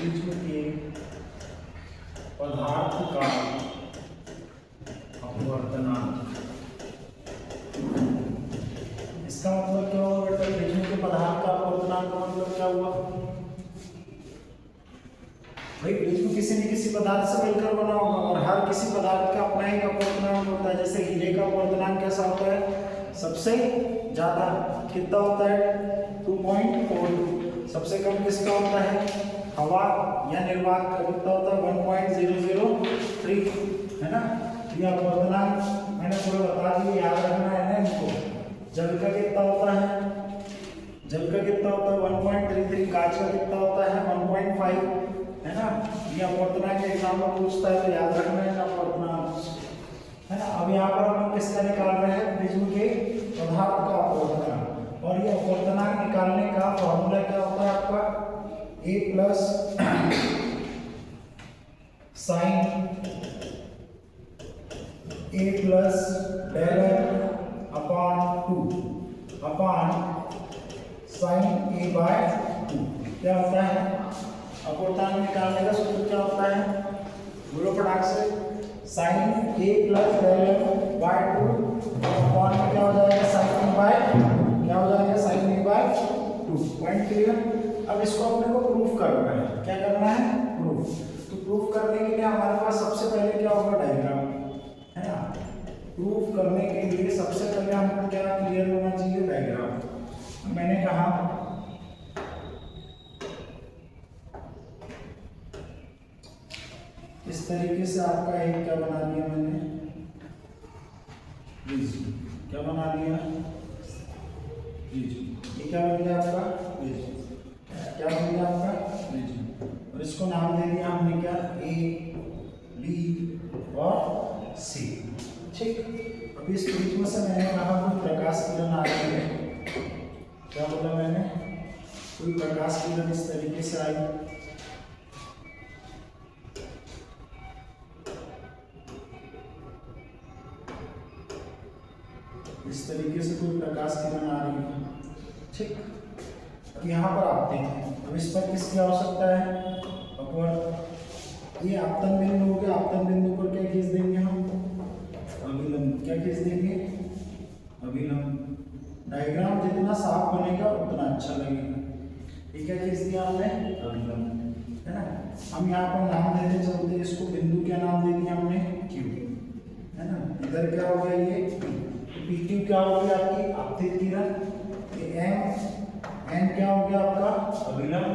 विश्व के पदार्थ का अपवर्तनांक। इसका मतलब क्या हुआ बेटा? विश्व के पदार्थ का अपवर्तनांक का मतलब क्या हुआ भाई? विश्व किसी न किसी पदार्थ से मिलकर बना होगा और हर किसी पदार्थ का अपना एक अपवर्तनांक होता है। जैसे हीरे का अपवर्तनांक कैसा होता है? सबसे ज्यादा कितना होता है? 2.42। सबसे कम किसका होता है? हवा या निर्वात का कितना होता है? 1.003, है ना? ये अपवर्तनांक मैंने पूरा बता दिया, याद रखना है ना इनको। जल का कितना होता है? जल का कितना होता है? 1.33। कांच का कितना होता है? 1.5, है ना? ये अपवर्तनांक के एग्जाम में पूछता है तो याद रखना है अपवर्तनांक, है ना? अब यहाँ पर हम किसका निकाल रहे हैं? विश्व के पदार्थ का अपवर्तनांक। और ये अपवर्तनांक निकालने का फॉर्मूला क्या होता है आपका? a plus sine a plus del upon 2 upon sine a by 2। क्या होता है? अपवर्तनांक निकालने का सूत्र क्या होता है? बोलो फटाक से। Sine a plus del by 2 upon में क्या हो जाएगा? साइन a बाय, क्या हो जाएगा? Sine a by 2। Point clear? अब इसको अपने को प्रूफ करना है। क्या करना है? प्रूफ। तो प्रूफ करने के लिए हमारे पास सबसे पहले क्या होगा? डायग्राम, है ना? प्रूफ करने के लिए सबसे पहले हमको क्या क्लियर होना चाहिए? डायग्राम। मैंने कहा इस तरीके से आपका एक क्या बना दिया मैंने? रिज्यूम। क्या बना दिया? रिज्यूम। ये क्या बन गया आपका? रिज्यूम। क्या बन गया आपका? रिज्यूम। और इसको नाम दे दिया हमने क्या? ए, बी और सी। ठीक। अब इस रिज्यूम से मैंने कहा कोई प्रकाश किरण आ रही है। क्या बोला मैंने? कोई प्रकाश किरण इस तरीके से आई। इस तरीके से कोई प्रकाश किरण आ रही है। ठीक। अब यहाँ पर आपते हैं। अब इस पर किसकी आवश्यकता है? अपवर्त। ये आपतन बिंदु हो गया। आपतन बिंदु पर क्या खींच देंगे हम? अभिलंब। क्या खींच देंगे? अभिलंब। डायग्राम जितना साफ बनेगा उतना अच्छा लगेगा। ये क्या खींच दिया हमने? अभिलंब, है ना? हम यहाँ पर नाम देते चलते इसको बिंदु क्या नाम दे दिया हमने? क्यू, है ना? इधर क्या हो गया? ये पी क्यू क्या हो गया? आपकी आपतित किरण। ये एम एन क्या हो गया आपका? अभिलंब।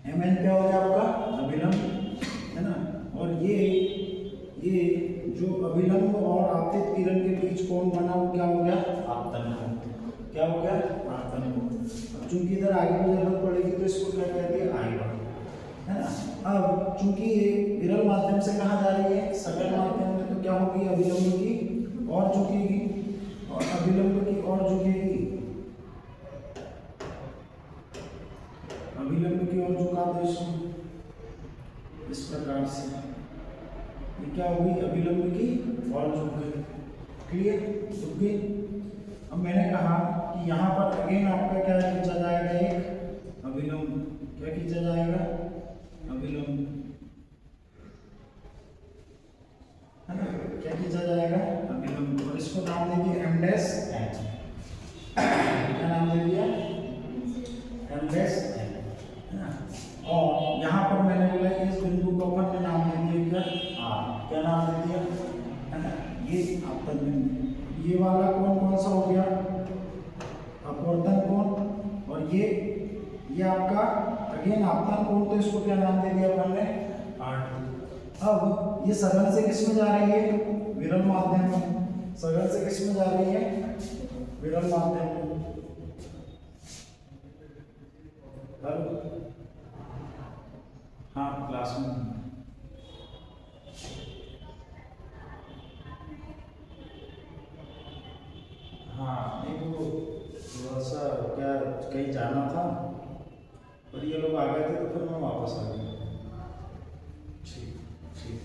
एम एन क्या हो गया आपका? अभिलंब, है ना? और ये जो अभिलंब और आपतित किरण के बीच कोण बना वो क्या हो गया? आपतन कोण। क्या हो गया? आपतन कोण। अब चूंकि इधर आगे की जरूरत पड़ेगी तो इसको क्या कहते हैं? आएगा, है ना? अब चूंकि ये विरल माध्यम से कहा जा रही है सकल माध्यम में, तो क्या होगी? अभिलंब की और झुकेगी और अभिलंब की और झुकेगी। अभिलंब की ओर झुका दो इसको इस प्रकार से। ये क्या होगी? अभिलंब की और झुक गई। क्लियर? झुक गई। अब मैंने कहा कि यहाँ पर अगेन आपका क्या खींचा जाएगा? एक अभिलंब। क्या खींचा जाएगा? अभिलंब, है ना? क्या खींचा जाएगा? अभिलंब। और इसको नाम दे दिया एम डैश एन। क्या नाम दे दिया? एम डैश एन, है ना? और यहाँ पर मैंने बोला कि इस बिंदु को अपन ने नाम दे दिया क्या? आर। क्या नाम दे दिया? है ना? ये आपतन बिंदु। ये वाला कोण कौन सा हो गया? अपवर्तन कोण। और ये आपका अगेन आपतन कोण, तो इसको क्या नाम दे दिया अपन ने? R2। अब ये सघन से किस में जा रही है? विरल माध्यम में। सघन से किस में जा रही है? विरल माध्यम में। हाँ, क्लास में। हाँ, नहीं वो थोड़ा सा क्या कहीं जाना था और ये लोग आ गए थे तो फिर मैं वापस आ गया। ठीक ठीक।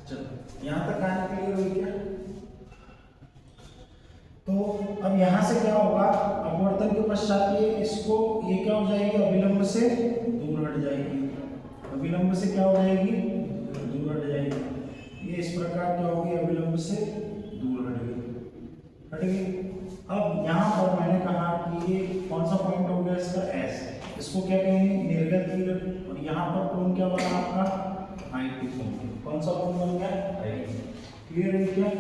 चलो यहाँ तक कहानी क्लियर हुई क्या? तो तो अब यहाँ से क्या होगा, अपवर्तन के पश्चात ये क्या हो जाएगी, अभिलंब से दूर हट जाएगी, अभिलंब से क्या हो जाएगी, दूर हट जाएगी। ये इस प्रकार क्या होगी, अभिलंब से दूर हट गई। अब यहाँ पर मैंने कहा कि ये कौन सा पॉइंट हो गया इसका, एस, इसको क्या कहेंगे, निर्गत किरण। और यहाँ पर कोण क्या बना आपका, I2 कोण। कौन सा कोण बन गया, I2। क्लियर है क्या?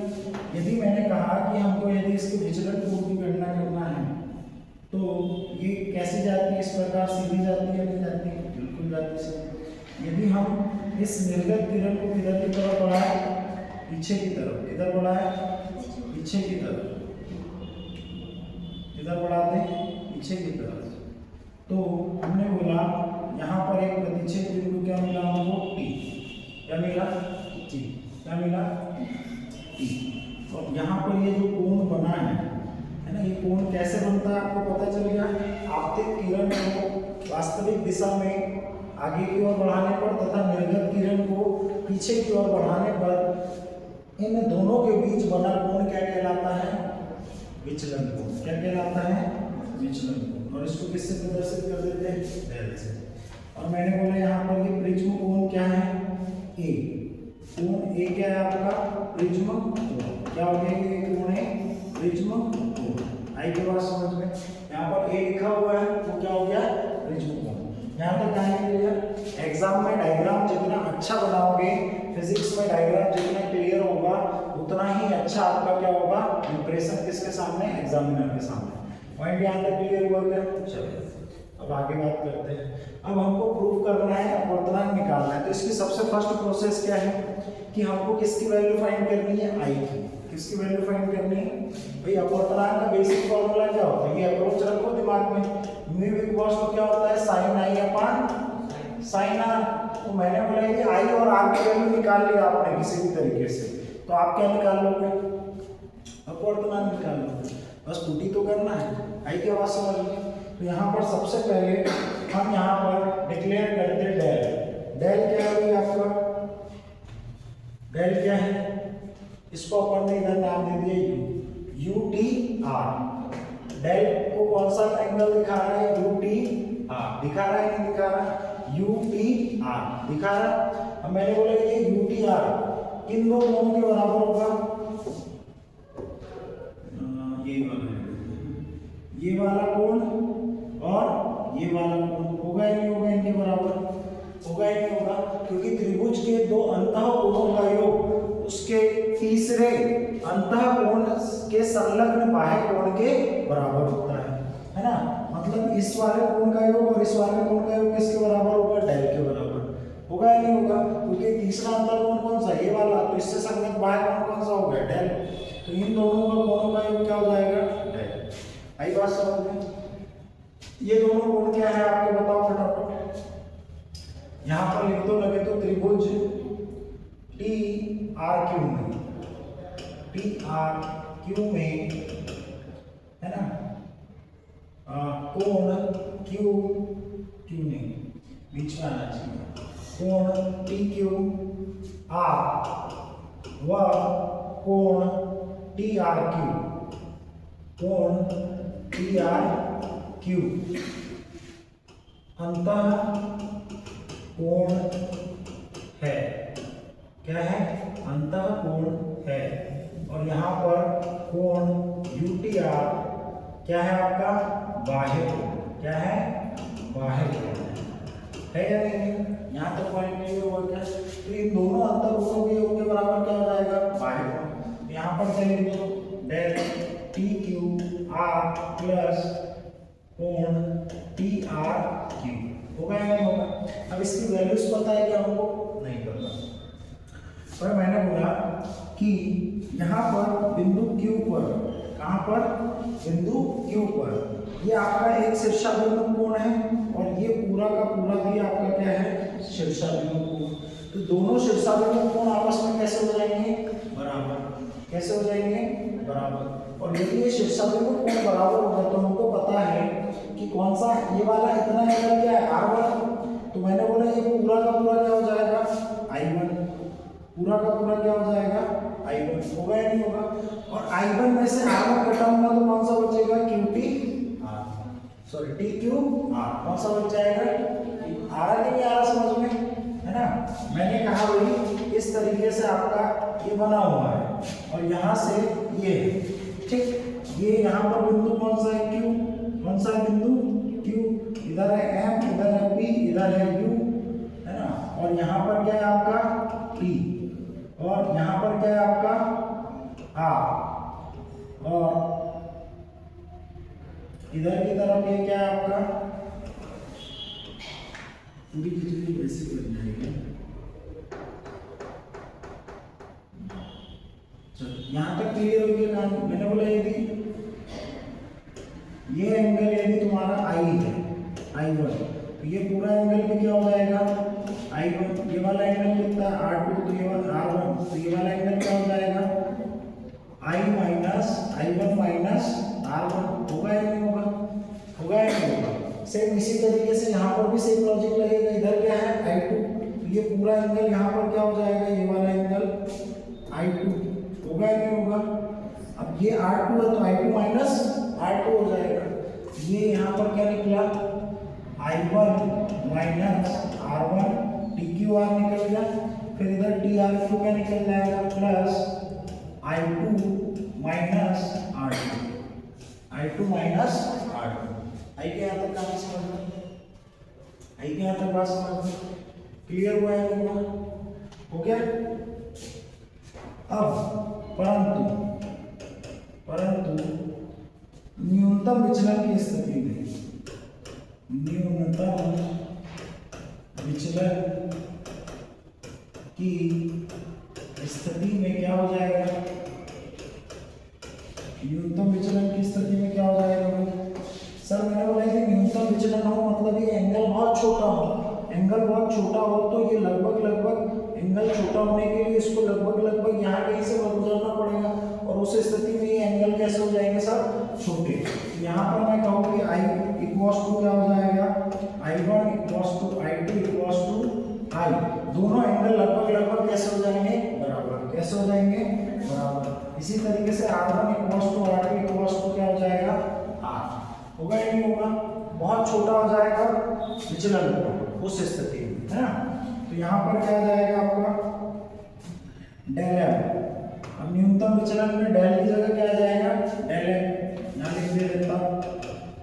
यदि मैंने कहा कि हमको यदि इसके विचलन कोण की गणना करना है तो ये कैसे जाती है, इस प्रकार सीधी जाती है, नहीं जाती, बिल्कुल जाती है। यदि हम इस निर्गत किरण को किधर की तरफ बढ़ाएं, पीछे की तरफ, किधर बढ़ाएं, पीछे की तरफ, किधर बढ़ाते हैं, पीछे की तरफ। तो हमने बोला यहाँ पर एक प्रतिच्छेद बिंदु क्या मिला हमको, T, क्या मिला, T, क्या मिला, T। और यहाँ पर ये जो कोण बना है ना, ये कोण कैसे बनता है आपको पता चल गया। आपतित किरण को वास्तविक दिशा में आगे की ओर बढ़ाने पर तथा निर्गत किरण को पीछे की ओर बढ़ाने पर इन दोनों के बीच बना कोण क्या कहलाता है, विचलन कोण। क्या कहलाता है, विचलन कोण। और इसको किससे प्रदर्शित कर देते हैं, डेल से। और मैंने बोला यहाँ पर ये प्रिज्म कोण क्या है, ए, कोण ए क्या है आपका, प्रिज्म कोण। क्या हो गया, ये कोण है प्रिज्म कोण। आई के बात समझ में, यहाँ पर ए लिखा हुआ है वो क्या हो गया, प्रिज्म कोण। यहाँ तक आए क्लियर। एग्जाम में डायग्राम जितना अच्छा बनाओगे, फिजिक्स में डायग्राम जितना क्लियर होगा, उतना ही अच्छा आपका क्या होगा, इंप्रेशन किसके सामने, एग्जामिनर के सामने। पॉइंट यहाँ तक क्लियर हुआ क्या? चलिए अब आगे बात करते हैं। अब हमको प्रूव करना है, अपवर्तनांक निकालना है। तो इसकी सबसे फर्स्ट प्रोसेस क्या है कि हमको किसकी वैल्यू फाइंड करनी है, आई की। किसकी वैल्यू फाइंड करनी है भाई, अपवर्तनांक का बेसिक फॉर्मूला क्या होता है, ये अप्रोच रखो दिमाग में। म्यू इक्वल्स टू क्या होता है, sine I upon sine R. तो मैंने बोला कि आई और आर की वैल्यू निकाल लिया आपने किसी भी तरीके से, तो आप क्या निकाल लोगे, अपवर्तनांक निकाल लोगे। बस टूटी तो करना है, आई की आवाज समझ लो। तो यहाँ पर सबसे पहले हम यहाँ पर डिक्लेयर करते हैं डेल। डेल क्या है आपका, डेल क्या है, इसको अपन ने इधर नाम दे दिया यू टी आर। डेल को कौन सा एंगल दिखा रहा है, यू टी आर दिखा रहा है, नहीं दिखा रहा, यू टी आर दिखा रहा। अब मैंने बोला ये यू टी आर किन दो कोणों के बराबर होगा, ये वाला कोण और ये वाला कोण होगा या नहीं होगा, इनके बराबर होगा या नहीं होगा, क्योंकि त्रिभुज के दो अंतः कोणों का योग उसके तीसरे अंतः कोण के संलग्न बाह्य कोण के बराबर होता है ना। मतलब इस वाले कोण का योग और इस वाले कोण का योग किसके बराबर होगा, डेल के बराबर होगा या नहीं होगा, क्योंकि तीसरा अंतः कोण कौन सा, ये वाला, तो इससे संलग्न बाह्य कोण कौन सा होगा, डेल। तो इन दोनों का कोणों का योग क्या हो जाएगा, डेल। आई बात समझ में। ये दोनों कोण क्या है आपके बताओ फटाफट, यहाँ पर लिख दो लगे तो त्रिभुज टी आर क्यू में, टी आर क्यू में है ना, कोण क्यू, क्यू नहीं बीच में आना चाहिए, कोण टी क्यू आर व कोण टी आर क्यू, कोण टी आर क्यू अंतः कोण है, क्या है, अंतः कोण है। और यहाँ पर कोण UTR क्या है आपका, बाह्य कोण, क्या है, बाह्य कोण है या नहीं, यहाँ तक पॉइंट नहीं हुआ क्या। तो इन दोनों अंतर कोणों के योग के बराबर क्या हो जाएगा, बाह्य कोण। यहाँ पर क्या लिख दो, डेल TQR प्लस कोण TRQ होगा या नहीं होगा। अब इसकी वैल्यूज पता है क्या हमको, नहीं पता। पर मैंने बोला कि यहाँ पर बिंदु Q पर, कहाँ पर, बिंदु Q पर ये आपका एक शीर्षाभिमुख कोण है और ये पूरा का पूरा भी आपका क्या है, शीर्षाभिमुख कोण। तो दोनों शीर्षाभिमुख कोण आपस में कैसे हो जाएंगे, बराबर। कैसे हो जाएंगे, बराबर। और यदि ये शीर्षाभिमुख कोण बराबर होगा तो हमको पता है कि कौन सा, ये वाला इतना एंगल क्या है, R1। तो मैंने बोला ये पूरा का पूरा क्या हो जाएगा, I1। पूरा का पूरा क्या हो जाएगा, I1 होगा या नहीं होगा। और I1 में से R1 घटाऊंगा तो कौन सा बचेगा, QT R, sorry TQ R, कौन सा बच जाएगा, आ रहा नहीं आ रहा समझ में, है ना। मैंने कहा भाई इस तरीके से आपका ये बना हुआ है और यहाँ से ये, ठीक, ये यहाँ पर बिंदु कौन सा है, Q, कौन सा बिंदु Q, इधर है M, इधर है P, इधर है U, है ना, और यहाँ पर क्या है आपका T, और यहाँ पर क्या है आपका R, और इधर की तरफ ये क्या है आपका, पूरी खिचड़ी बेसिक बन जाएगी। चलो यहाँ तक क्लियर हो गया काम। मैंने बोला यदि ये एंगल यदि तुम्हारा I है, I1, तो ये पूरा एंगल भी क्या हो जाएगा, I1, ये वाला एंगल कितना है R2, तो ये वाला R1, तो ये वाला एंगल क्या हो जाएगा, I1 माइनस R1, होगा या नहीं होगा, होगा या नहीं होगा। सेम इसी तरीके से यहाँ पर भी सेम लॉजिक लगेगा। इधर क्या है I2, तो ये पूरा एंगल यहाँ पर क्या हो जाएगा, ये वाला एंगल I2, होगा या नहीं होगा। अब ये R2 है तो I2 माइनस R2 हो जाएगा। ये यहाँ पर क्या निकला, I1 माइनस R1, TQR निकल गया, फिर इधर TRQ क्या निकल जाएगा, plus I2 minus R2, I2 minus R2। आई के यहाँ तक काम समझ में, आई के यहाँ तक बात समझ में क्लियर हुआ है लोगों को, हो गया। अब परंतु न्यूनतम विचलन की स्थिति में, न्यूनतम विचलन की स्थिति में क्या हो जाएगा, न्यूनतम विचलन की स्थिति में क्या हो जाएगा। सर मैंने बोला कि न्यूनतम विचलन हो मतलब ये एंगल बहुत छोटा हो, एंगल बहुत छोटा हो तो ये लगभग एंगल छोटा होने के लिए इसको लगभग यहाँ कहीं से गुजरना पड़ेगा, और उस स्थिति में ये एंगल कैसे हो जाएंगे सर, छोटे। यहाँ पर मैं कहूँ कि I इक्वल्स टू क्या हो जाएगा, I1 equals to I2 equals to I, दोनों एंगल लगभग कैसे हो जाएंगे, बराबर, कैसे हो जाएंगे, बराबर। इसी तरीके से R1 equals to R2 equals to क्या हो जाएगा, R, होगा या नहीं होगा, बहुत छोटा हो जाएगा विचलन उस स्थिति में, है ना। तो यहाँ पर क्या आ जाएगा आपका डेल एम। अब न्यूनतम विचलन में डेल की जगह क्या आ जाएगा, डेल एम, यहाँ लिख दे देता हूँ,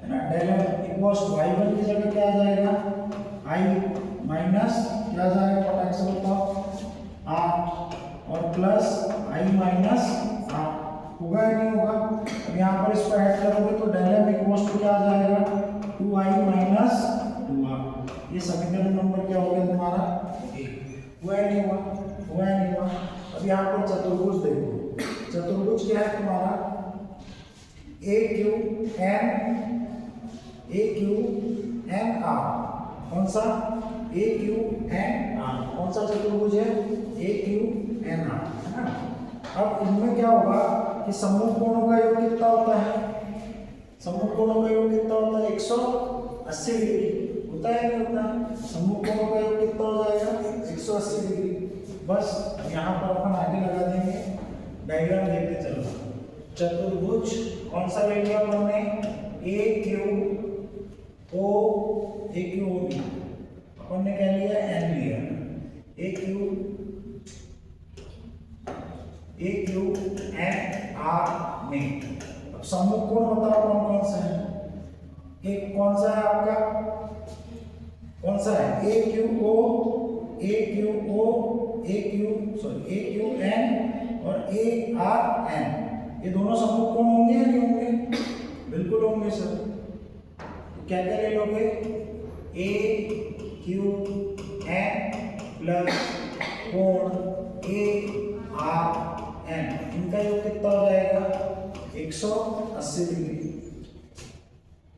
है ना। Del M equals to y1 की जगह क्या आ जाएगा, I माइनस क्या आ जाएगा, फटाक से बताओ, R, और प्लस I माइनस R, होगा या नहीं होगा। अब यहाँ पर इसको ऐड करोगे तो डेल एम इक्वल्स टू क्या आ जाएगा, 2I माइनस 2R। ये समीकरण नंबर क्या हो गया तुम्हारा, हुआ या नहीं हुआ, हुआ या नहीं हुआ। अब यहाँ पर चतुर्भुज देखो, चतुर्भुज क्या है तुम्हारा, AQNR, कौन सा, AQNR, कौन सा चतुर्भुज है, AQNR, है ना। अब इनमें क्या होगा कि समूह कोणों का योग कितना होता है, समूह कोणों का योग कितना होता है, 180 डिग्री होता है, नहीं होता। समूह कोणों का योग कितना हो जाएगा, 180 डिग्री। बस यहाँ पर अपन आगे लगा देंगे, डायग्राम देखते चलो। चतुर्भुज कौन सा ले लिया हमने, AQOB, अपन ने क्या लिया, N लिया, AQNR में। अब समूह कोण बताओ कौन कौन सा है, एक कौन सा है आपका, कौन सा है, AQN और ARN, ये दोनों समूह कोण होंगे या नहीं होंगे, बिल्कुल होंगे सर। तो क्या क्या ले लोगे, AQN प्लस कोण ARN, इनका योग कितना हो जाएगा, 180 डिग्री,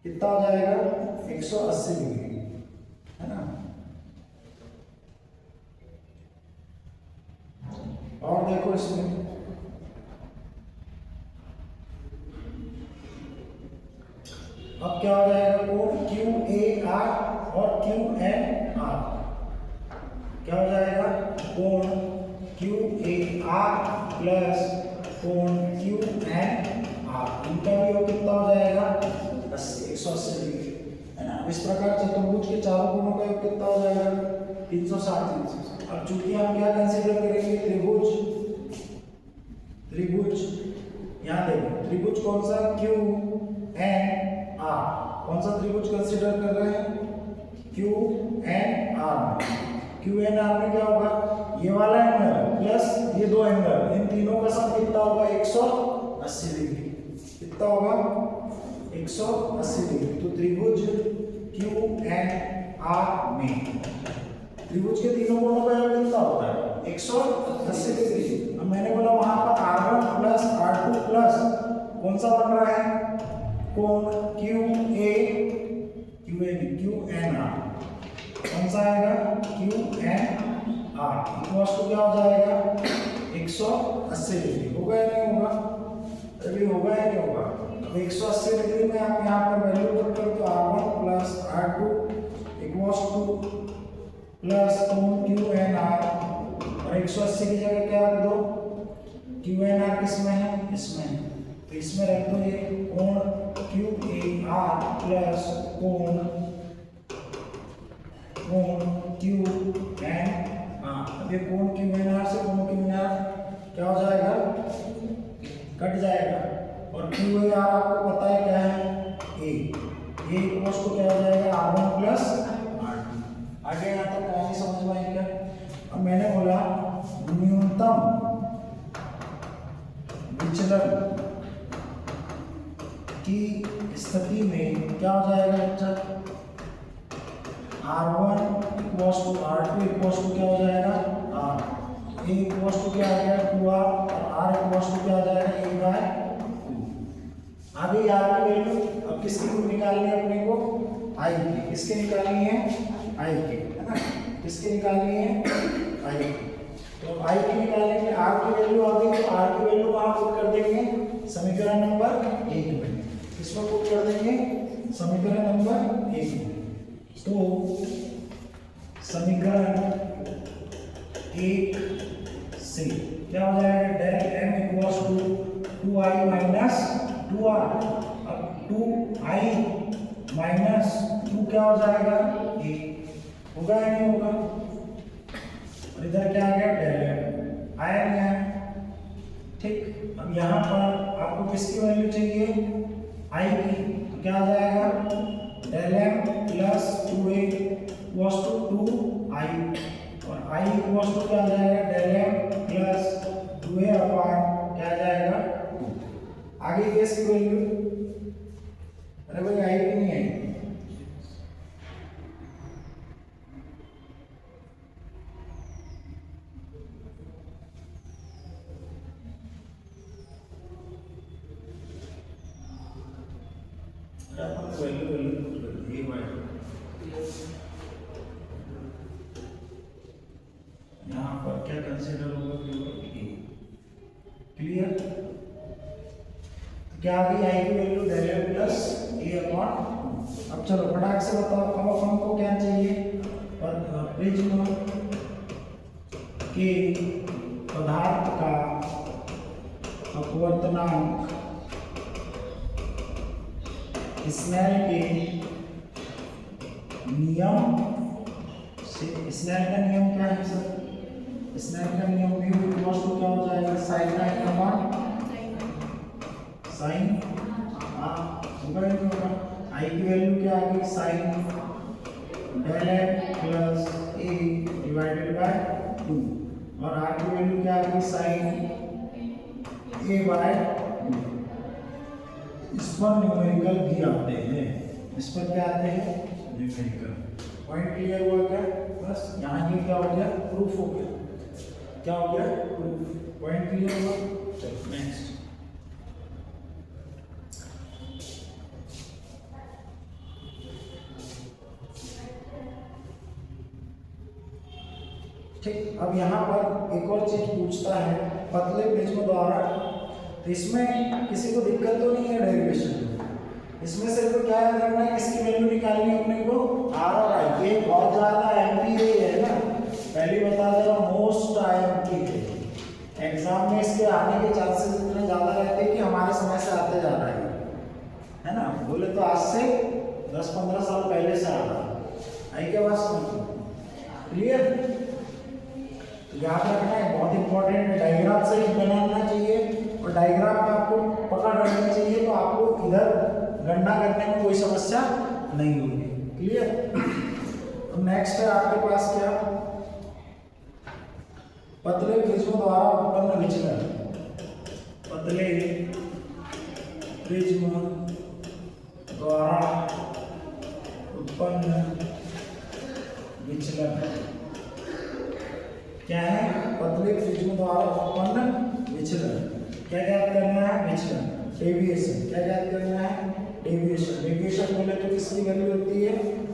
कितना हो जाएगा, 180 डिग्री, है ना। और देखो इसमें अब क्या हो जाएगा, कोण QAR और QNR, क्या हो जाएगा, कोण QAR प्लस कोण क्यू एन आर, इनका भी योग कितना हो जाएगा 180 डिग्री, है ना। इस प्रकार चतुर्भुज के चारों कोणों का योग कितना हो जाएगा 360। अब चूंकि हम क्या कंसीडर करेंगे त्रिभुज, यहाँ देखो त्रिभुज कौन सा क्यू एन आर, कौन सा त्रिभुज कंसीडर कर रहे हैं Q N R. Q N R में क्या होगा, ये वाला एंगल प्लस ये दो एंगल, इन तीनों का सम कितना होगा 180 डिग्री, कितना होगा 180 डिग्री। तो त्रिभुज क्यू एन आर में त्रिभुज के तीनों कोणों का योग कितना होता है 180 डिग्री। अब मैंने बोला वहां पर R1 प्लस R2 प्लस कौन सा बन रहा है कोण क्यू एन आर, कौन सा आएगा Q N R equals to क्या हो जाएगा 180 डिग्री। होगा या नहीं होगा, अभी होगा या नहीं होगा। अब 180 डिग्री में आप यहाँ पर वैल्यू पुट कर दो R1 plus R2 equals two plus कोण क्यू एन आर, और 180 की जगह क्या रख दो क्यू एन आर किसमें है, इसमें है, तो इसमें रख दो ये कोण क्यू ए आर प्लस कोण क्यू एन आर। अब ये कोण क्यू एन आर से कोण क्यू एन आर क्या हो जाएगा कट जाएगा, और क्यू ए आर आपको पता है क्या है ए इक्वल्स टू क्या हो जाएगा R1 प्लस R2। आगे यहाँ तक कहानी समझ में आई क्या। अब मैंने बोला न्यूनतम विचलन की स्थिति में क्या हो जाएगा बच्चा R1 equals to R2 equals to क्या हो जाएगा R, A इक्वल्स टू क्या आ गया 2R, और R इक्वल्स टू क्या आ जाएगा A/2। आगे R की वैल्यू अब किसकी निकालनी है अपने को I की, किसकी निकालनी है I की, है ना, किसकी निकालनी है I की। तो I की निकालने के R की वैल्यू आ गई, तो R की वैल्यू कहाँ पुट कर देंगे समीकरण नंबर 1 में, किसमें पुट कर देंगे समीकरण नंबर 1 में। तो समीकरण 1 से क्या हो जाएगा del m equals to 2i minus 2r, अब 2i माइनस 2 क्या हो जाएगा 1, होगा या नहीं होगा, और इधर क्या आ गया डेल m आया नहीं आया, ठीक। अब यहाँ पर आपको किसकी वैल्यू चाहिए i की, तो क्या आ जाएगा del m plus 2a equals to 2i, और i इक्वल्स टू क्या आ जाएगा del m plus 2a upon क्या आ जाएगा 2। आगे किसकी वैल्यू, अरे भाई i की नहीं आई, यहाँ पर क्या कंसीडर होगा क्लियर। क्या आ गई आई की value del m plus a upon. अब चलो फटाक से बताओ, अब अपन को क्या चाहिए प्रिज्म के पदार्थ का अपवर्तनांक स्नेल के नियम से। स्नेल का नियम क्या है सर, स्नेल का नियम भी इक्वल्स टू क्या हो जाएगा साइन i अपॉन साइन होगा या नहीं होगा। i की वैल्यू क्या आ गई sine del m plus a divided by 2, और r की वैल्यू क्या आ गई साइन a बाय 2। इस पर न्यूमेरिकल भी आते हैं, इस पर क्या आते हैं न्यूमेरिकल। पॉइंट क्लियर हुआ क्या, बस यहाँ ये क्या हो गया प्रूफ हो गया, क्या हो गया प्रूफ, पॉइंट क्लियर हुआ। चलो नेक्स्ट, ठीक। अब यहाँ पर एक और चीज पूछता है पतले प्रिज्म द्वारा, तो इसमें किसी को दिक्कत तो नहीं है डेरिवेशन में, इसमें सिर्फ क्या याद रखना है इसकी वैल्यू निकालनी है अपने को r और i। ये बहुत ज्यादा एमपी है ना, पहले बता दे रहा मोस्ट आईएमपी है, एग्जाम में इसके आने के चांसेस इतने ज़्यादा रहती है कि हमारे समय से आते जा रहा है ना। बोले तो आज से 10-15 साल पहले से आ रहा है। आई क्या बात समझ? क्लियर? याद रखना है, बहुत इंपॉर्टेंट है। डायग्राम से ही बनाना चाहिए और डायग्राम में आपको पकड़ रखनी चाहिए, तो आपको इधर गणना करने में कोई समस्या नहीं होगी। क्लियर? तो नेक्स्ट है आपके पास क्या, पतले प्रिज्म द्वारा उत्पन्न विचलन। पतले प्रिज्म द्वारा उत्पन्न विचलन क्या है? पतले प्रिज्म द्वारा उत्पन्न विचलन। क्या ज्ञात करना है? विचलन, डेविएशन। क्या ज्ञात करना है? डेविएशन। डेविएशन बोले तो किसकी वैल्यू होती है?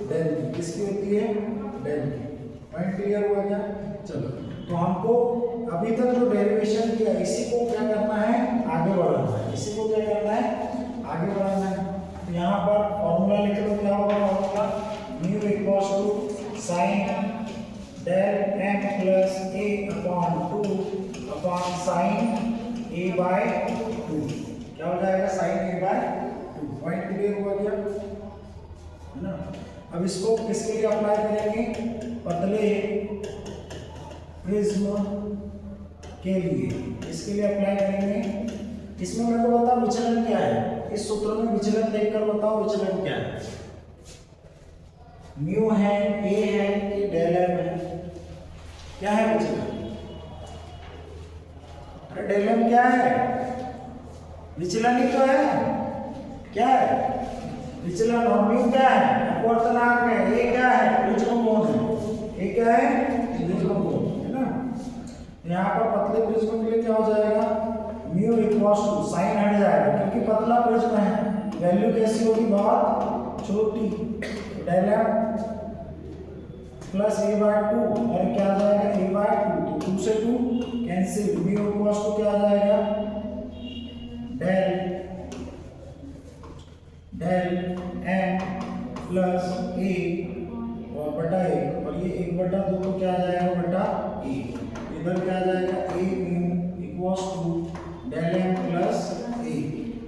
डेल की। किसकी होती है? डेल की। पॉइंट क्लियर हुआ क्या? चलो, तो हमको अभी तक जो डेरिवेशन किया इसी को क्या करना है? आगे बढ़ाना है। इसी को क्या करना है? आगे बढ़ाना है। तो यहाँ पर फॉर्मूला लिख लो। क्या होगा formula? Mu equals to sine del m plus a upon 2 upon sine a by 2। क्या हो जाएगा? Sine a by 2। Point clear हुआ क्या? है ना। अब इसको किसके लिए अप्लाई करेंगे? पतले प्रिज्म के लिए। इसके लिए अप्लाई करेंगे। इसमें मेरे को बताओ विचलन क्या है? इस सूत्र में विचलन देखकर बताओ विचलन क्या है? म्यू है, a है कि डेल m है? क्या है विचलन? अरे डेल m क्या है? विचलन ही तो है। क्या है? विचलन। और म्यू क्या है? अपवर्तनांक है। ये क्या है? प्रिज्म कोण है। ये क्या है? प्रिज्म कोण है ना। यहाँ पर पतले प्रिज्म के लिए क्या हो जाएगा? म्यू इक्वल्स टू साइन हट जाएगा क्योंकि पतला प्रिज्म है। वैल्यू कैसी होगी? बहुत छोटी। Del m plus a by 2 और क्या आ जाएगा? a by 2। तो 2 से 2 कैंसिल। म्यू इक्वल्स टू क्या आ जाएगा? डेल m प्लस a और बटा 1, और ये 1/2 तो क्या आ जाएगा? बटा a। इधर क्या आ जाएगा? a mu equals to del m plus a।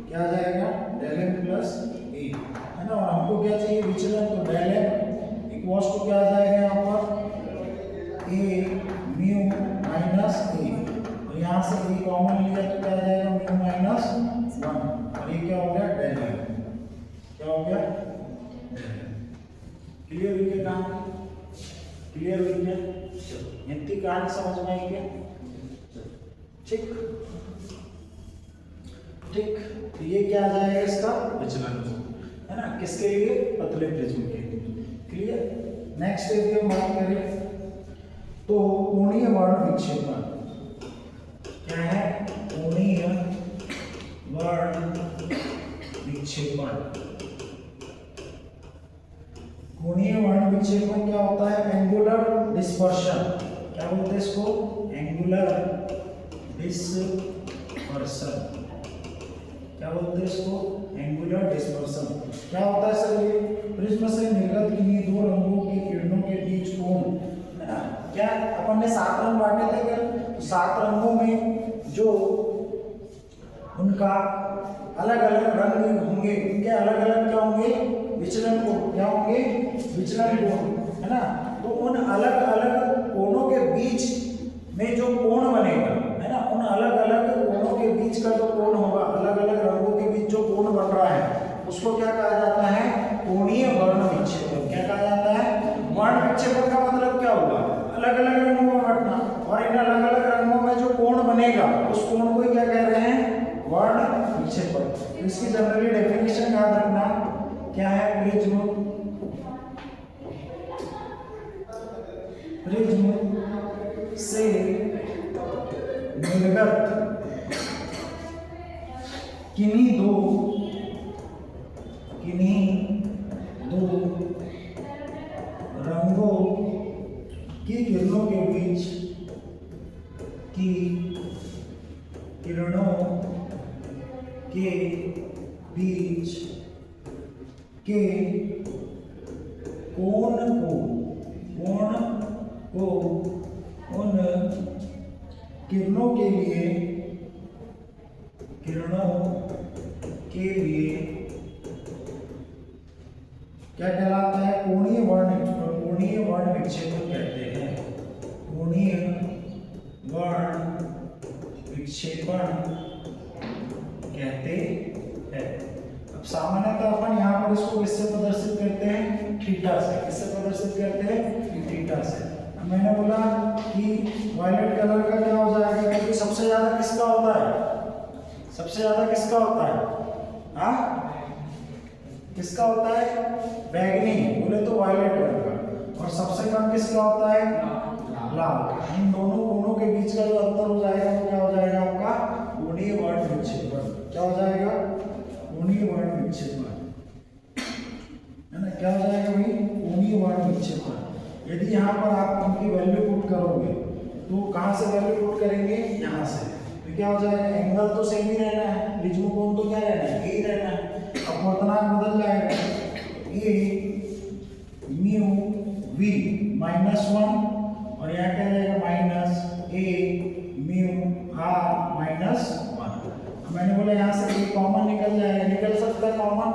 क्या आ जाएगा? डेल m प्लस a, है ना। और हमको क्या चाहिए? विचलन। तो डेल m इक्वल्स टू क्या आ जाएगा? यहाँ पर a म्यू माइनस a, और यहाँ से a कॉमन लिया तो क्या आ जाएगा? म्यू माइनस 1, और ये क्या हो गया? Del m। क्या हो गया? क्लियर हुई क्या कहानी? क्लियर हुई क्या? इतनी कहानी समझ में आई क्या? ठीक ठीक। तो ये क्या आ जाएगा? इसका विचलन, है ना। किसके लिए? पतले प्रिज्म के लिए। क्लियर? नेक्स्ट यदि हम बात करें तो कोणीय वर्ण विक्षेपण क्या है? कोणीय वर्ण विक्षेपण। कोणीय वर्ण विक्षेपण क्या होता है? Angular dispersion. क्या बोलते हैं इसको? Angular dispersion. क्या बोलते हैं इसको? Angular dispersion. क्या होता है सर? ये प्रिज्म से निर्गत किन्हीं दो रंगों की किरणों के बीच कोण, है ना। क्या अपन ने 7 रंग बांटे थे क्या? तो 7 रंगों में जो उनका अलग अलग रंग होंगे, उनके अलग अलग क्या होंगे? विचलन कोण। क्या होंगे? विचलन कोण, है ना। तो उन अलग अलग कोणों के बीच में जो कोण बनेगा, है ना, उन अलग अलग कोणों के बीच का जो कोण होगा, अलग अलग रंगों के बीच जो कोण बन रहा है, उसको क्या कहा जाता है? कोणीय वर्ण विक्षेपण। क्या कहा जाता है? वर्ण विक्षेपण का मतलब क्या हुआ? अलग अलग रंगों में बंटना, और इन अलग अलग रंगों में जो कोण बनेगा उस कोण को क्या कह रहे हैं? वर्ण विक्षेपण। इसकी जनरली डेफिनेशन याद रखना क्या है? प्रिज्म से निर्गत किन्हीं दो रंगों की किरणों के बीच की किरणों के बीच के कोण को उन किरणों के लिए क्या कहलाता है? कोणीय वर्ण विक्षेपण कहते हैं। कोणीय वर्ण विक्षेपण कहते हैं। अब सामान्यतः अपन यहाँ पर इसको किससे प्रदर्शित करते हैं? थीटा से। किससे प्रदर्शित करते हैं? थीटा से। अब मैंने बोला कि वायलेट कलर का क्या हो जाएगा, क्योंकि सबसे ज्यादा किसका होता है? सबसे ज्यादा किसका होता है? हाँ, किसका होता है? बैगनी, बोले तो वायलेट कलर का। और सबसे कम किसका होता है? लाल। इन दोनों कोणों के बीच का जो अंतर हो जाएगा वो क्या हो जाएगा आपका? कोणीय वर्ण विक्षेपण। क्या हो जाएगा? कोणीय वर्ण विक्षेपण, है ना? क्या हो जाएगा भाई? कोणीय वर्ण विक्षेपण। यदि यहाँ पर आप उनकी वैल्यू पुट करोगे तो कहाँ से वैल्यू पुट करेंगे? यहाँ से। तो क्या हो जाएगा? एंगल तो सेम ही रहना है, रिज्मो कोण तो क्या रहना है? यही रहना है। अब पूर्णांक बदल जाएगा, ए म्यू वी -1 और यहाँ क्या रहेगा? Minus A mu R -1। मैंने बोला यहाँ से कॉमन निकल जाएगा। निकल सकता है कॉमन?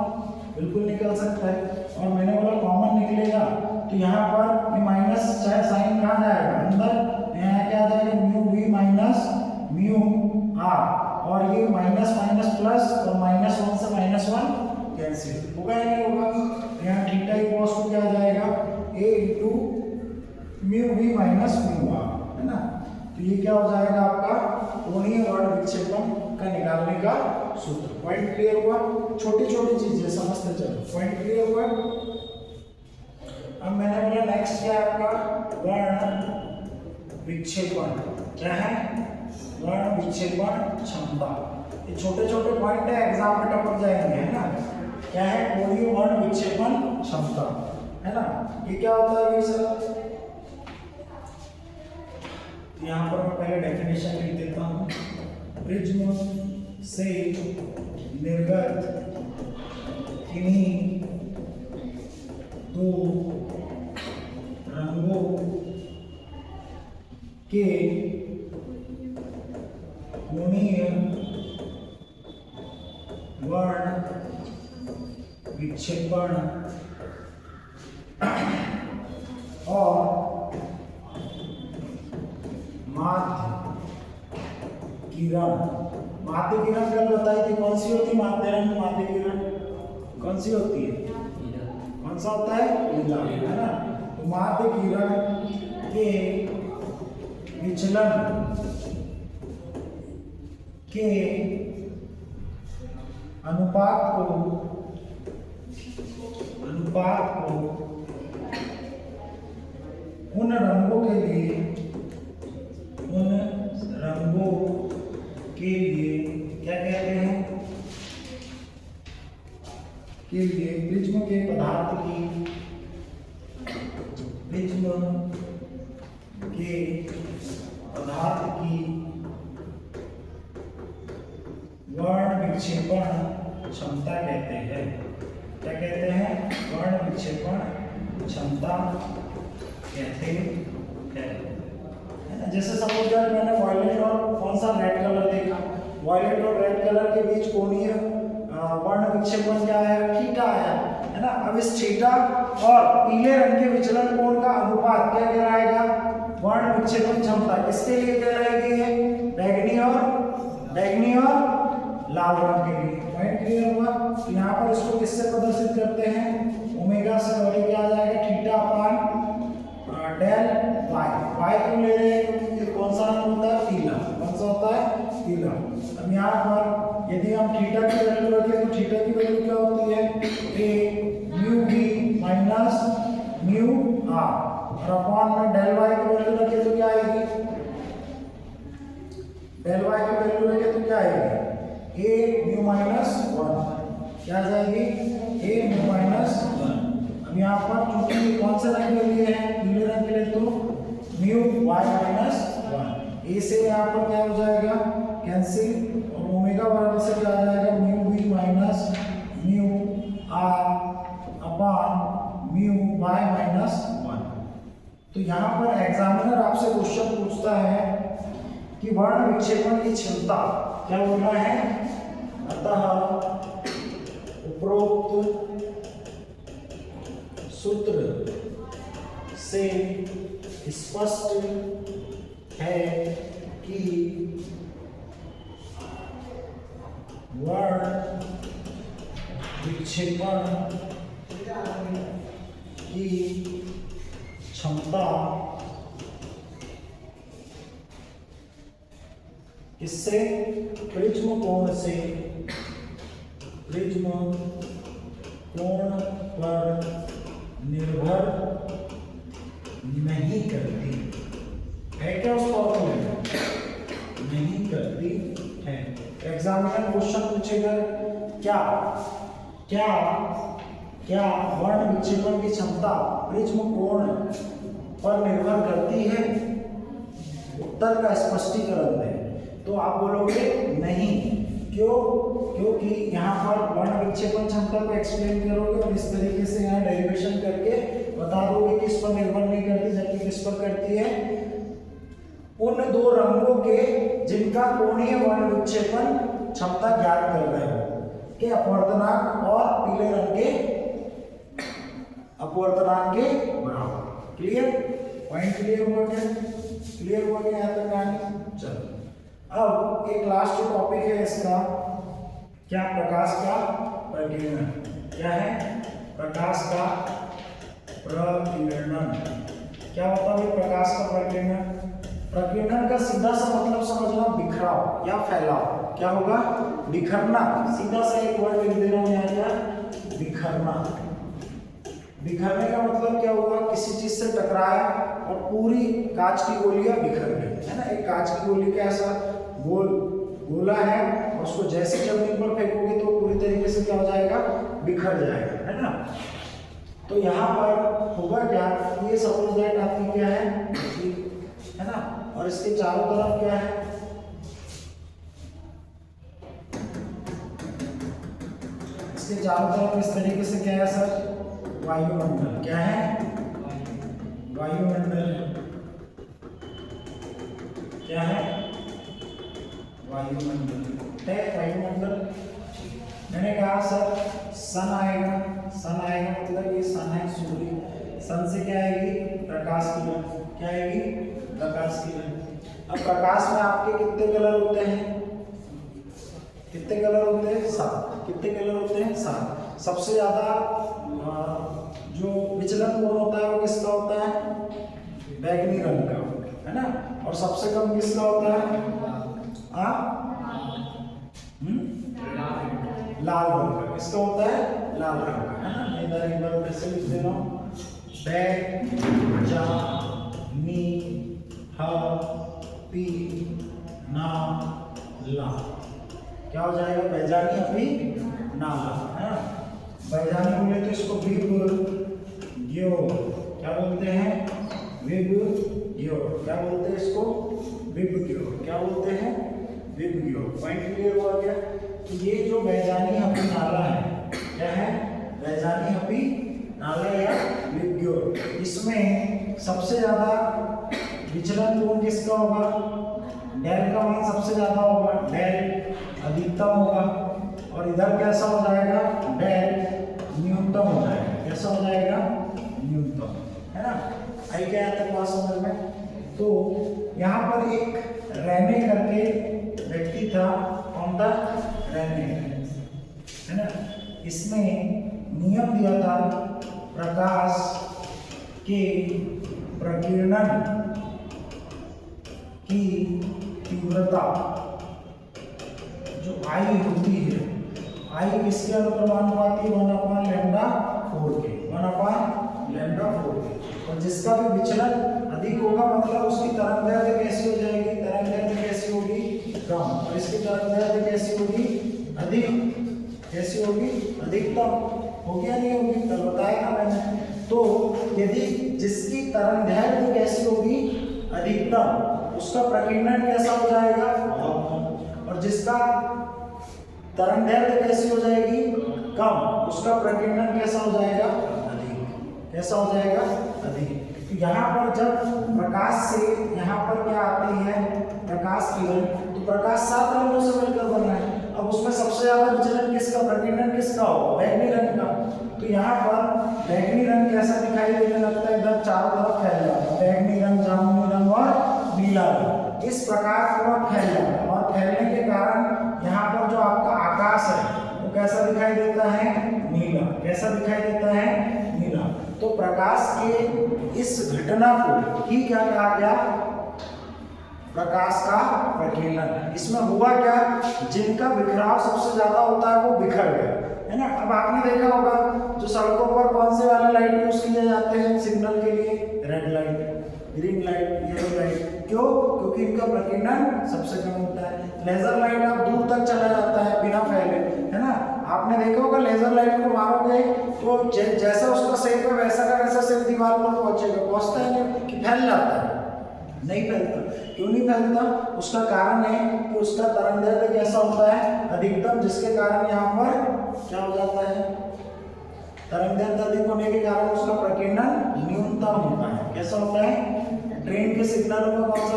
बिल्कुल निकल सकता है। और मैंने बोला कॉमन निकलेगा तो यहाँ पर ये माइनस चाहे साइन कहाँ जाएगा? अंदर। यहाँ क्या आ जाएगा? Mu we minus mu are, और ये माइनस माइनस प्लस, और -1 से -1 कैंसिल होगा या नहीं होगा? यहाँ थीटा इक्वल्स टू क्या आ जाएगा? a into mu we minus mu R, है ना? तो ये क्या हो जाएगा आपका? कोणीय वर्ण विक्षेपण का निकालने का सूत्र। पॉइंट क्लियर हुआ? छोटी छोटी चीजें समझते चलो। पॉइंट क्लियर हुआ? अब मैंने बोला नेक्स्ट क्या है आपका? वर्ण विक्षेपण। क्या है? वर्ण विक्षेपण क्षमता। ये छोटे छोटे पॉइंट है, एग्जाम में टपक जाएंगे, है ना? क्या है? कोणीय वर्ण विक्षेपण क्षमता, है ना? ये क्या होता है भाई सर? यहाँ पर मैं पहले डेफिनेशन लिख देता हूँ। प्रिज्म से निर्गत किन्हीं दो रंगों के कोणीय वर्ण विक्षेपण और माध्य किरण कल बताई थी, कौन सी होती है माध्य किरण? कौन सी होती है? कौन सा होता है? नीला, है ना? तो माध्य किरण के विचलन के अनुपात को उन रंगों के लिए क्या कहते हैं? के लिए प्रिज्म के पदार्थ की वर्ण विक्षेपण क्षमता कहते हैं। क्या कहते हैं? वर्ण विक्षेपण क्षमता कहते हैं। जैसे सपोज दैट मैंने वायलेट और कौन सा रेड कलर देखा, वायलेट और रेड कलर के बीच कोणीय वर्ण विक्षेपण क्या आया? थीटा आया, है ना? अब इस थीटा और पीले रंग के विचलन कोण का अनुपात क्या कहलाएगा? वर्ण विक्षेपण क्षमता। किसके लिए कहलाएगी? ये बैगनी और लाल रंग के लिए। पॉइंट क्लियर हुआ? तो यहाँ पर इसको किससे प्रदर्शित करते हैं? ओमेगा से, और क्या आ जाएगा? थीटा अपान डेल वाई क्यों ले रहे हैं? क्योंकि कौन सा रंग होता है? पीला। कौन सा होता है? पीला। अब यहाँ पर यदि हम थीटा की वैल्यू रखें तो थीटा की वैल्यू क्या होती है? A mu we minus mu are, और अपॉन में डेल वाई की वैल्यू रखें तो क्या आएगी? डेल वाई की वैल्यू रखें तो क्या आएगी? ए म्यू माइनस 1। क्या आ जाएगी? ए म्यू माइनस 1। यहाँ पर चूंकि कौन से रंग के लिए है? पीले रंग के लिए, तो म्यू वाई माइनस 1। ए से यहाँ पर क्या हो जाएगा? कैंसिल, और ओमेगा बराबर से क्या आ जाएगा? Mu we minus mu R upon mu Y minus 1। तो यहाँ पर एग्जामिनर आपसे क्वेश्चन पूछता है कि वर्ण विक्षेपण की क्षमता क्या बोलना है? अतः उपरोक्त सूत्र से स्पष्ट है कि वर्ण विक्षेपण की क्षमता इससे प्रिज्म कोण पर निर्भर नहीं करती है। क्या उस फॉर्मूले में नहीं करती है। एग्जामिनर क्वेश्चन पूछेगा क्या क्या क्या वर्ण विक्षेपण की क्षमता प्रिज्म कोण पर निर्भर करती है? उत्तर का स्पष्टीकरण दें तो आप बोलोगे नहीं। क्यों? क्योंकि यहाँ पर वर्ण विक्षेपण क्षमता को एक्सप्लेन करोगे और इस तरीके से यहाँ डेरिवेशन करके बता दोगे कि इस पर निर्भर नहीं करती, जबकि किस पर करती है? उन दो रंगों के जिनका कोणीय वर्ण विक्षेपण क्षमता ज्ञात कर रहे हो के अपवर्तनांक और पीले रंग के अपवर्तनांक के बराबर। क्लियर? पॉइंट क्लियर हुआ क्या? क्लियर हुआ क्या यहाँ तक कहानी? चलो अब एक लास्ट टॉपिक है इसका, क्या? प्रकाश का प्रकीर्णन। क्या है? प्रकाश का प्रकीर्णन। क्या होता है प्रकाश का प्रकीर्णन? प्रकीर्णन का सीधा सा मतलब समझना बिखराव या फैलाव। क्या होगा? बिखरना। सीधा सा एक वर्ड लिख दे रहा हूं यहाँ, क्या? बिखरना। बिखरने का मतलब क्या होगा? किसी चीज से टकराया और पूरी कांच की गोलियां बिखर गई, है ना। एक कांच की गोली का ऐसा गोला है और उसको जैसे जमीन पर फेंकोगे तो पूरी तरीके से क्या हो जाएगा? बिखर जाएगा, है ना। तो यहाँ पर होगा क्या? ये सपोज दैट आपकी क्या है ना, और इसके चारों तरफ क्या है? इसके चारों तरफ इस तरीके से क्या है सर? वायुमंडल। क्या है? वायुमंडल। क्या है? वायुमंडल है। वायुमंडल मैंने कहा सर सन आएगा। सन आएगा मतलब ये सन है, सूर्य। सन से क्या आएगी? प्रकाश किरण। क्या आएगी? प्रकाश किरण। अब प्रकाश में आपके कितने कलर होते हैं? कितने कलर होते हैं? 7। कितने कलर होते हैं? 7। सबसे ज्यादा जो विचलन कोण होता है वो किसका होता है? बैगनी रंग का, है ना। और सबसे कम किसका होता है? लाल रंग का। किसका होता है? लाल रंग का, है ना। मैं इधर एक बार फिर से लिख दे रहा हूं। ला क्या हो जाएगा? बैजानी अभी नाला, है ना। बैजानी बोले तो इसको विबग्यो क्या बोलते हैं? विबग्यो। क्या बोलते हैं इसको? विबग्यो। क्या बोलते हैं? विबग्यो। पॉइंट क्लियर हुआ क्या? कि ये जो बैजानी अभी नाला है, क्या है? बैजानी अभी नाला या विबग्यो, इसमें सबसे ज्यादा विचलन कोण किसका होगा? डेल का मान सबसे ज्यादा होगा। डेल अधिकतम होगा और इधर कैसा हो जाएगा? डेल न्यूनतम हो जाएगा। कैसा हो जाएगा? न्यूनतम, है ना। आई क्या आता है बात समझ में? तो यहाँ पर एक रेने करके व्यक्ति था। कौन था? रेने, है ना। इसने नियम दिया था प्रकाश के प्रकीर्णन की तीव्रता जो आई होती है, आई किसके अनुपाती? 1/λ4 के। 1/λ4 के। और जिसका भी विचलन अधिक होगा मतलब उसकी तरंगदैर्घ्य कैसी हो जाएगी? तरंगदैर्घ्य कैसी होगी? कम। और इसकी तरंगदैर्घ्य कैसी होगी? अधिक। कैसी होगी? अधिकतम। हो गया नहीं होगी? कल बताया ना मैंने। तो यदि जिसकी तरंगदैर्घ्य कैसी होगी? अधिकतम, उसका प्रकीर्णन कैसा हो जाएगा? और जिसका तरंगदैर्घ्य कैसी हो जाएगी? कम, उसका प्रकीर्णन कैसा हो जाएगा? अधिक। कैसा हो जाएगा? अधिक। तो यहाँ पर जब प्रकाश से यहाँ पर क्या आती है? प्रकाश किरण। तो प्रकाश 7 रंगों से मिलकर बना है। अब उसमें सबसे ज्यादा विचलन किसका, प्रकीर्णन किसका होगा, बैगनी रंग का। तो यहाँ पर बैगनी रंग कैसा दिखाई देने लगता है, इधर चारों तरफ फैल जाता है, बैगनी रंग, जामुनी रंग और नीला रंग, इस प्रकार पूरा फैल जाता है। और फैलने के कारण यहाँ पर जो आपका आकाश है वो कैसा दिखाई देता है, नीला। कैसा दिखाई देता है, नीला। तो प्रकाश के इस घटना को ही क्या कहा गया, प्रकाश का प्रकीर्णन। इसमें हुआ क्या, जिनका बिखराव सबसे ज्यादा होता है वो बिखर गए, है ना। अब आपने देखा होगा जो सड़कों पर कौन से वाले लाइट यूज किए जाते हैं सिग्नल के लिए, red light, green light, yellow light. क्यों, क्योंकि इनका प्रकीर्णन सबसे कम होता है। लेजर लाइट आप दूर तक चला जाता है बिना फैले, है ना। आपने देखा होगा लेजर लाइट को मारोगे तो जैसा उसका शेप है वैसा का वैसा शेप दीवार पर पहुंचेगा, पहुंचता है नहीं कि फैल जाता है, नहीं फैलता। क्यों नहीं फैलता, उसका कारण है कि उसका तरंगदैर्घ्य कैसा होता है, अधिकतम, जिसके कारण यहाँ पर क्या हो जाता है, तरंगदैर्घ्य अधिक होने के कारण उसका प्रकीर्णन न्यूनतम होता है। कैसा होता है, ट्रेन के सिग्नलों में कौन सा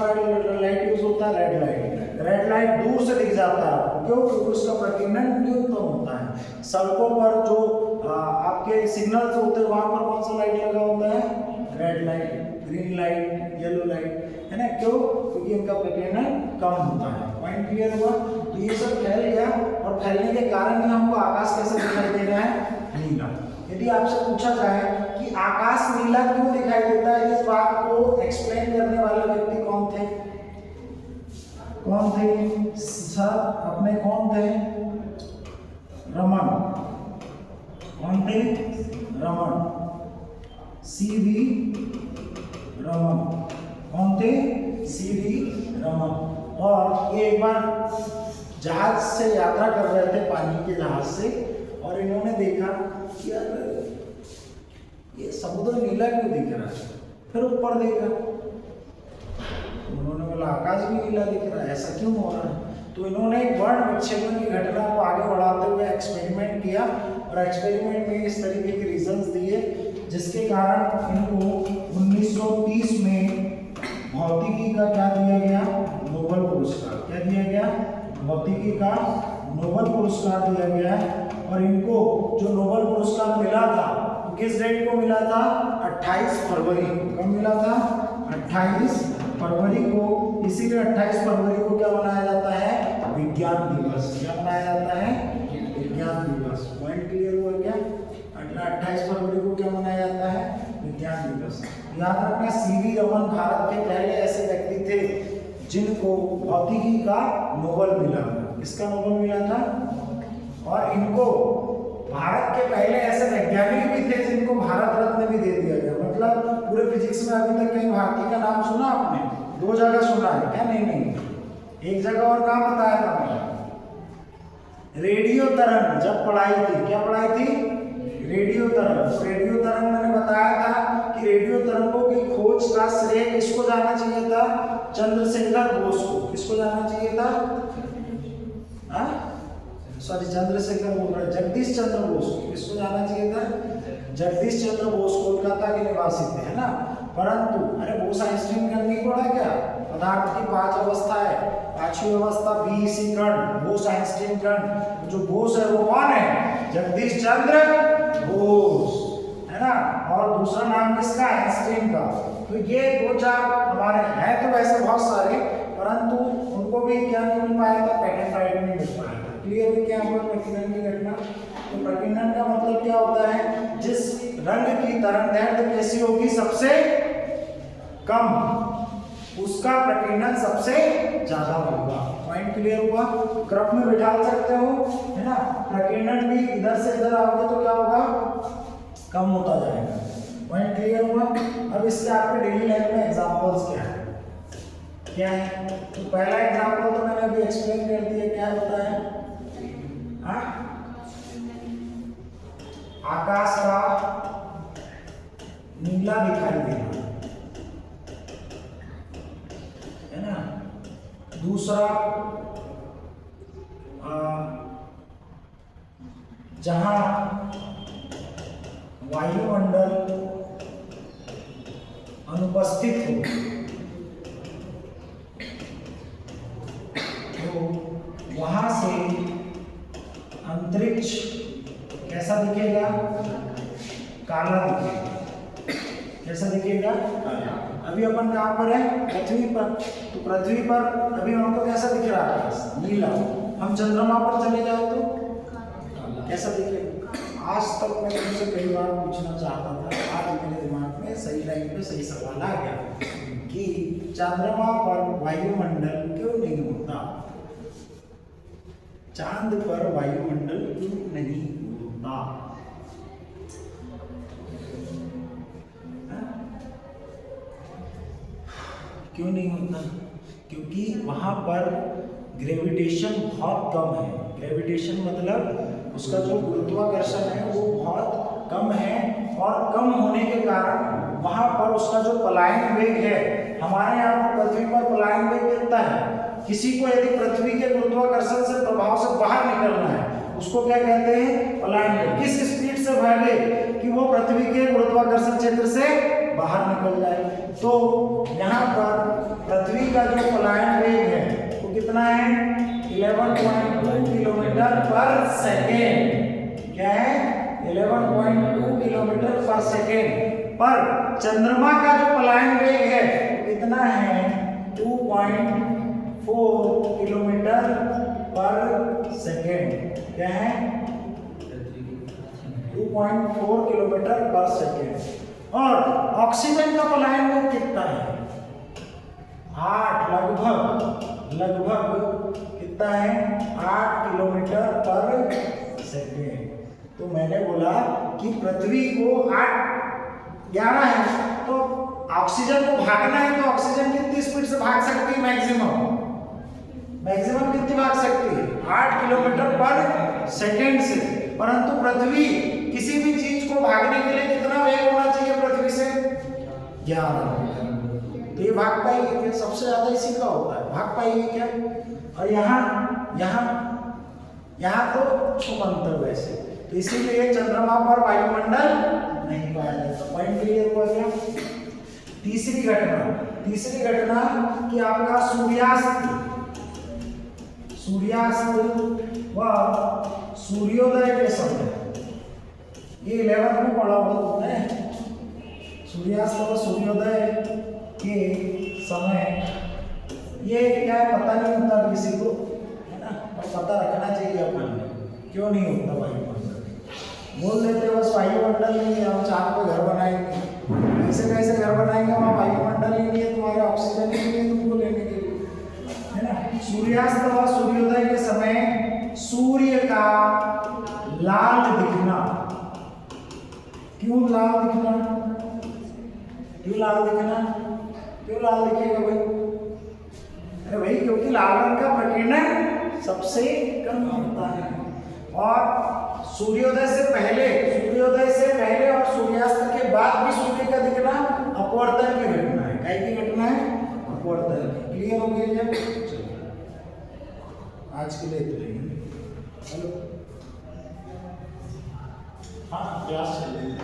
लाइट यूज होता है, रेड लाइट। रेड लाइट दूर से दिख जाता है, क्यों, क्योंकि उसका प्रकीर्णन न्यूनतम होता है। सड़कों पर जो आपके सिग्नल्स होते हैं वहां पर कौन सा लाइट लगा होता है, red light, green light, yellow light, है ना। क्यों, क्योंकि इनका प्रकीर्णन कम होता है। पॉइंट क्लियर हुआ। तो ये सब फैल गया और फैलने के कारण ही हमको आकाश कैसा दिखाई दे रहा है, नीला। यदि आपसे पूछा जाए कि आकाश नीला क्यों दिखाई देता है, इस बात को एक्सप्लेन करने वाले व्यक्ति कौन थे, कौन थे सर अपने, कौन थे, रमन। कौन थे, रमन, सीवी रमन। कौन थे, सीवी रमन। और ये एक बार जहाज से यात्रा कर रहे थे, पानी के जहाज से, और इन्होंने देखा कि यार ये समुद्र नीला क्यों दिख रहा है। फिर ऊपर देखा, उन्होंने बोला आकाश भी नीला दिख रहा है, ऐसा क्यों हो रहा है। तो इन्होंने एक वर्ण विच्छेदन की घटना को आगे बढ़ाते हुए एक्सपेरिमेंट किया, और एक्सपेरिमेंट में इस तरीके के रीजंस दिए जिसके कारण इनको 1930 में भौतिकी का क्या दिया गया, नोबेल पुरस्कार। क्या दिया गया, भौतिकी का नोबेल पुरस्कार दिया गया है। और इनको जो नोबेल पुरस्कार मिला था किस डेट को मिला था, 28 फरवरी को। कब मिला था, 28 फरवरी को। इसीलिए 28 फरवरी को क्या मनाया जाता है, विज्ञान दिवस। क्या मनाया जाता है, विज्ञान दिवस। पॉइंट क्लियर हुआ क्या, 28 फरवरी को क्या मनाया जाता है, विज्ञान दिवस। याद रखना, सीवी रमन भारत के पहले ऐसे व्यक्ति थे जिनको भौतिकी का नोबेल मिला था। किसका नोबेल मिला था, और इनको भारत के पहले ऐसे वैज्ञानिक भी थे जिनको भारत रत्न भी दे दिया गया। मतलब पूरे फिजिक्स में अभी तक कहीं भारती का नाम सुना आपने, 2 जगह सुना है क्या, नहीं, एक जगह और नाम बताया था मैंने, रेडियो तरंग जब पढ़ाई थी। क्या पढ़ाई थी, रेडियो तरंग। रेडियो तरंग मैंने बताया था कि रेडियो तरंगों की खोज का श्रेय किसको जाना चाहिए था, चंद्रशेखर बोस को। किसको जाना चाहिए था, सॉरी चंद्रशेखर बोल रहे, जगदीश चंद्र बोस। किसको जाना चाहिए था, जगदीश चंद्र बोस कोलकाता के निवासी थे, है ना। परंतु अरे बोस आइंस्टीन का नहीं पढ़ा क्या, पदार्थ की 5 अवस्था है, 5वीं अवस्था बीईसी कण, बोस आइंस्टीन कण। जो बोस है वो कौन है, जगदीश चंद्र बोस, है ना। और दूसरा नाम किसका, आइंस्टीन का। तो ये 2-4 हमारे हैं, तो वैसे बहुत सारे, परंतु उनको भी क्या नहीं मिल पाया था, पेटेंट राइट नहीं मिल पाया था। क्लियर है क्या यहाँ पर प्रकीर्णन की घटना। तो प्रकीर्णन का मतलब क्या होता है, जिस रंग की तरंगदैर्घ्य कैसी होगी, सबसे कम, उसका प्रकीर्णन सबसे ज्यादा होगा। पॉइंट क्लियर हुआ। ग्राफ में बिठा सकते हो, है ना। प्रकीर्णन भी इधर से इधर आओगे तो क्या होगा, कम होता जाएगा। पॉइंट क्लियर हुआ। अब इसके आपके डेली लाइफ में एग्जांपल्स क्या है। तो पहला एग्जांपल तो मैंने अभी एक्सप्लेन कर दिया, क्या होता है, आकाश का नीला दिखाई देना, है ना। दूसरा, जहां वायुमंडल अनुपस्थित हो तो वहां से अंतरिक्ष कैसा दिखेगा? काला दिखेगा। कैसा दिखेगा? अभी अपन कहाँ पर है? पृथ्वी पर। तो पृथ्वी पर अभी हमको कैसा दिख रहा है? नीला। हम चंद्रमा पर चले जाए तो कैसा दिखेगा? आज तक मैं तुमसे कई बार पूछना चाहता था, आज मेरे दिमाग में सही टाइम पे सही सवाल आ गया कि चंद्रमा पर वायुमंडल क्यों नहीं होता? चांद पर वायुमंडल क्यों नहीं होता? क्यों नहीं होता? क्योंकि वहां पर ग्रेविटेशन बहुत कम है। ग्रेविटेशन मतलब उसका जो गुरुत्वाकर्षण है वो बहुत कम है, और कम होने के कारण वहां पर उसका जो पलायन वेग है, हमारे यहाँ पर पृथ्वी पर पलायन वेग कितना है? किसी को यदि पृथ्वी के गुरुत्वाकर्षण से प्रभाव से बाहर निकलना है, उसको क्या कहते हैं? पलायन वेग। किस स्पीड से भागे कि वो पृथ्वी के गुरुत्वाकर्षण क्षेत्र से बाहर निकल जाए। तो यहाँ पर पृथ्वी का जो पलायन वेग है वो कितना है? 11.2 किलोमीटर पर सेकेंड। क्या है? 11.2 किलोमीटर पर सेकेंड। पर चंद्रमा का जो पलायन वेग है वो कितना है? 2.4 किलोमीटर पर सेकेंड। क्या है? 2.4 किलोमीटर पर सेकेंड। और ऑक्सीजन का पलायन वेग कितना है? 8 लगभग कितना है? 8 किलोमीटर पर सेकेंड। तो मैंने बोला कि पृथ्वी को 11 है, तो ऑक्सीजन को भागना है तो ऑक्सीजन कितनी स्पीड से भाग सकती है? मैक्सिमम कितनी भाग सकती है? 8 किलोमीटर पर सेकेंड से। परंतु पृथ्वी किसी भी चीज को भागने के लिए कितना वेग होना चाहिए पृथ्वी से? 11। तो ये भाग पाएगी क्या? सबसे ज्यादा इसी का होता है, भाग पाएगी क्या? और यहाँ तो छुमंतर वैसे, तो इसीलिए चंद्रमा पर वायुमंडल नहीं पाया जाता। पॉइंट क्लियर हुआ क्या? तीसरी घटना कि आपका सूर्यास्त व सूर्योदय के समय, ये 11th में पढ़ा हुआ तुमने। सूर्यास्त और सूर्योदय के समय ये क्या है पता नहीं होता किसी को, है ना? और पता रखना चाहिए अपन में। क्यों नहीं होता वायुमंडल? बोल देते बस वायुमंडल नहीं है, हम चांद पे घर बनाएंगे। कैसे घर बनाएंगे? वहाँ वायुमंडल ही नहीं है, तुम्हारे ऑक्सीजन ही नहीं है तुमको लेने के लिए, है ना? सूर्यास्त और सूर्योदय के समय सूर्य का लाल दिखना। क्यों लाल दिखना? क्यों लाल दिखेगा भाई? अरे भाई क्योंकि लाल रंग का प्रकीर्णन सबसे कम होता है, और सूर्योदय से पहले और सूर्यास्त के बाद भी सूर्य का दिखना अपवर्तन की घटना है। क्या की घटना है? अपवर्तन की। क्लियर हो गया क्या? आज के लिए इतना ही। हेलो, हाँ क्लास चल रही है।